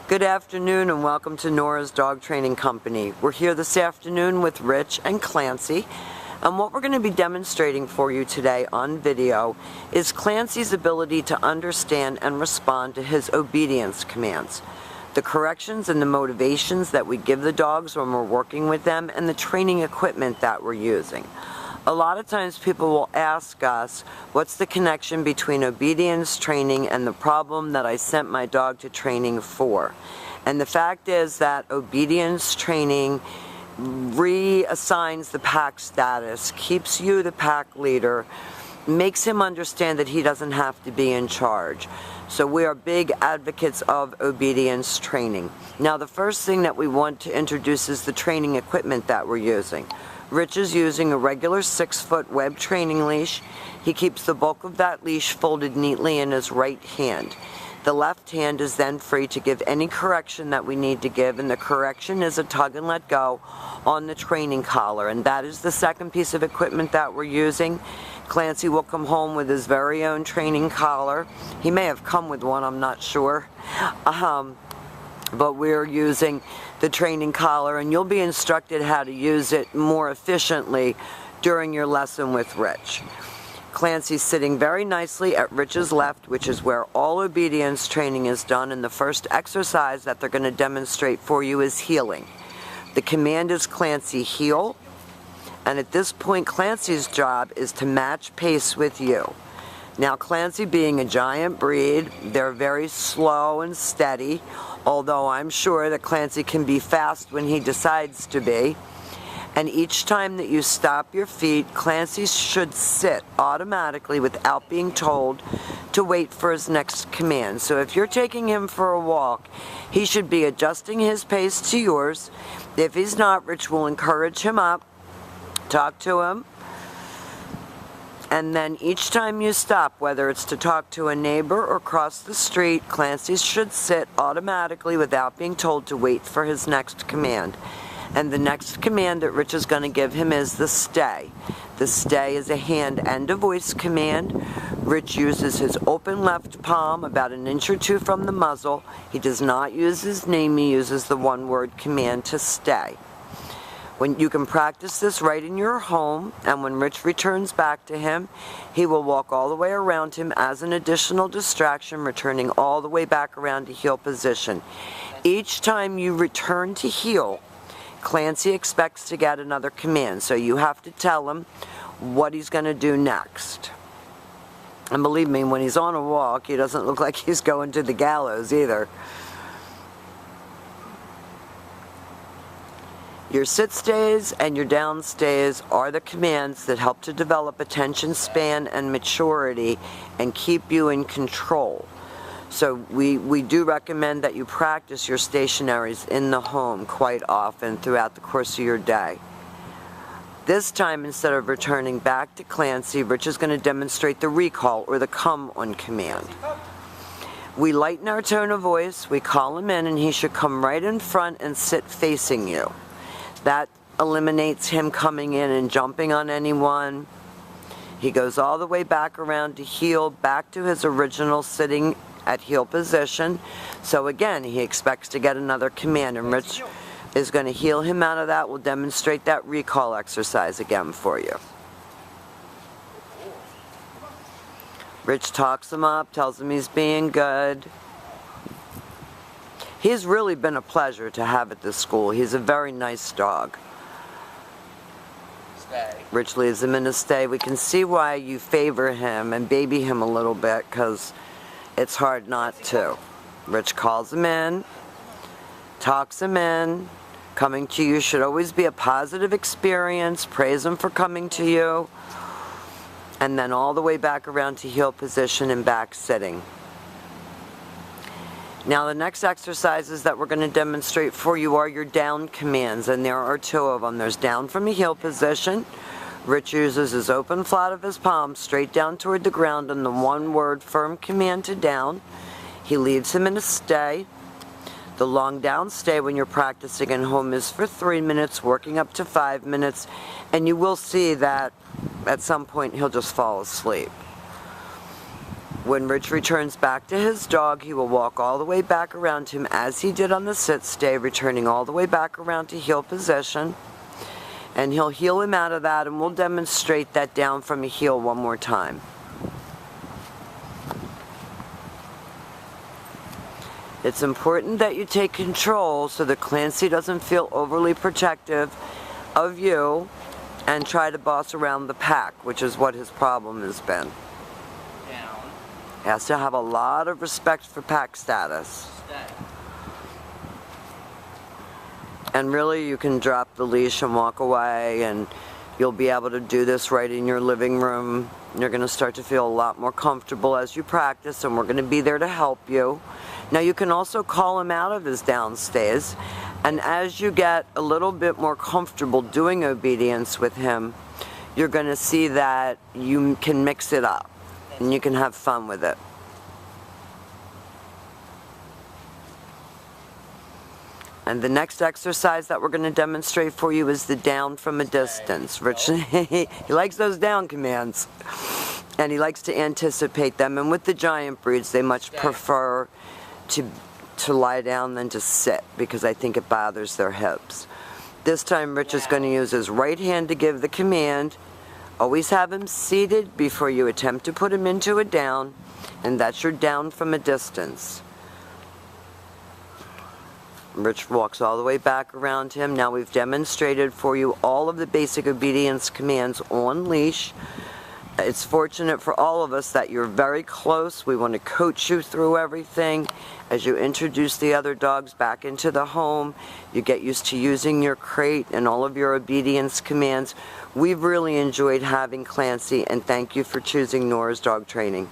Good afternoon and welcome to Nora's Dog Training Company. We're here this afternoon with Rich and Clancy, and what we're going to be demonstrating for you today on video is Clancy's ability to understand and respond to his obedience commands, the corrections and the motivations that we give the dogs when we're working with them, and the training equipment that we're using. A lot of times people will ask us, what's the connection between obedience training and the problem that I sent my dog to training for? And the fact is that obedience training reassigns the pack status, keeps you the pack leader, makes him understand that he doesn't have to be in charge. So we are big advocates of obedience training. Now the first thing that we want to introduce is the training equipment that we're using. Rich is using a regular 6-foot web training leash. He keeps the bulk of that leash folded neatly in his right hand. The left hand is then free to give any correction that we need to give, and the correction is a tug and let go on the training collar, and that is the second piece of equipment that we're using. Clancy will come home with his very own training collar. He may have come with one, I'm not sure. But we're using the training collar, and you'll be instructed how to use it more efficiently during your lesson with Rich. Clancy's sitting very nicely at Rich's left, which is where all obedience training is done, and the first exercise that they're going to demonstrate for you is heeling. The command is Clancy heel, and at this point Clancy's job is to match pace with you. Now Clancy, being a giant breed, they're very slow and steady, although I'm sure that Clancy can be fast when he decides to be. And each time that you stop your feet, Clancy should sit automatically without being told to wait for his next command. So if you're taking him for a walk, he should be adjusting his pace to yours. If he's not, Rich will encourage him up, talk to him, and then each time you stop, whether it's to talk to a neighbor or cross the street, Clancy should sit automatically without being told to wait for his next command. And the next command that Rich is going to give him is the stay. The stay is a hand and a voice command. Rich uses his open left palm about 1 inch or 2 from the muzzle. He does not use his name, he uses the one-word command to stay. When you can practice this right in your home, and when Rich returns back to him, he will walk all the way around him as an additional distraction, returning all the way back around to heel position. Each time you return to heel, Clancy expects to get another command, so you have to tell him what he's going to do next. And believe me, when he's on a walk, he doesn't look like he's going to the gallows either. Your sit stays and your down stays are the commands that help to develop attention span and maturity and keep you in control. So we do recommend that you practice your stationaries in the home quite often throughout the course of your day. This time, instead of returning back to Clancy, Rich is going to demonstrate the recall or the come on command. We lighten our tone of voice, we call him in, and he should come right in front and sit facing you. That eliminates him coming in and jumping on anyone. He goes all the way back around to heel, back to his original sitting at heel position. So again, he expects to get another command, and Rich is going to heel him out of that. We'll demonstrate that recall exercise again for you. Rich talks him up, tells him he's being good. He's really been a pleasure to have at this school. He's a very nice dog. Stay. Rich leaves him in a stay. We can see why you favor him and baby him a little bit, because it's hard not to. Rich calls him in, talks him in. Coming to you should always be a positive experience. Praise him for coming to you. And then all the way back around to heel position and back sitting. Now the next exercises that we're going to demonstrate for you are your down commands, and there are 2 of them. There's down from a heel position. Rich uses his open flat of his palm straight down toward the ground and the one-word firm command to down. He leaves him in a stay. The long down stay when you're practicing at home is for 3 minutes, working up to 5 minutes, and you will see that at some point he'll just fall asleep. When Rich returns back to his dog, he will walk all the way back around him as he did on the sit stay, returning all the way back around to heel position. And he'll heel him out of that, and we'll demonstrate that down from a heel one more time. It's important that you take control so that Clancy doesn't feel overly protective of you and try to boss around the pack, which is what his problem has been. Down. He has to have a lot of respect for pack status. Stay. And really, you can drop the leash and walk away, and you'll be able to do this right in your living room. You're going to start to feel a lot more comfortable as you practice, and we're going to be there to help you. Now, you can also call him out of his downstays, and as you get a little bit more comfortable doing obedience with him, you're going to see that you can mix it up, and you can have fun with it. And the next exercise that we're going to demonstrate for you is the down from a distance. Rich, he likes those down commands, and he likes to anticipate them. And with the giant breeds, they much prefer to lie down than to sit, because I think it bothers their hips. This time, Rich is going to use his right hand to give the command. Always have him seated before you attempt to put him into a down, and that's your down from a distance. Rich walks all the way back around him. Now we've demonstrated for you all of the basic obedience commands on leash. It's fortunate for all of us that you're very close. We want to coach you through everything. As you introduce the other dogs back into the home, you get used to using your crate and all of your obedience commands. We've really enjoyed having Clancy, and thank you for choosing Nora's Dog Training.